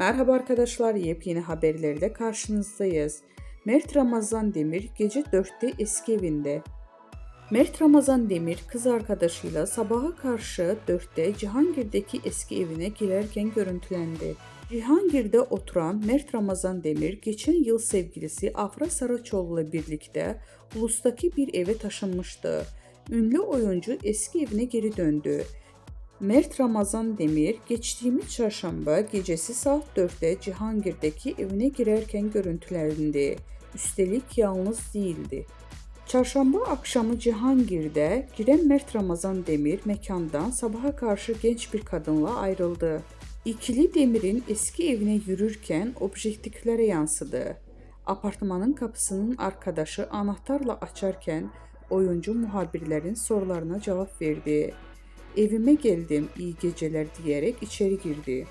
Merhaba arkadaşlar, yepyeni haberlerle karşınızdayız. Mert Ramazan Demir gece 4'te eski evinde. Mert Ramazan Demir kız arkadaşıyla sabaha karşı 4'te Cihangir'deki eski evine girerken görüntülendi. Cihangir'de oturan Mert Ramazan Demir geçen yıl sevgilisi Afra Saraçoğlu ile birlikte Ulus'taki bir eve taşınmıştı. Ünlü oyuncu eski evine geri döndü. Mert Ramazan Demir geçtiğimiz çarşamba gecesi saat 4'te Cihangir'deki evine girerken görüntülendi. Üstelik yalnız değildi. Çarşamba akşamı Cihangir'de giren Mert Ramazan Demir mekandan sabaha karşı genç bir kadınla ayrıldı. İkili Demir'in eski evine yürürken objektiflere yansıdı. Apartmanın kapısının arkadaşı anahtarla açarken oyuncu muhabirlerin sorularına cevap verdi. Evime geldim, iyi geceler diyerek içeri girdi.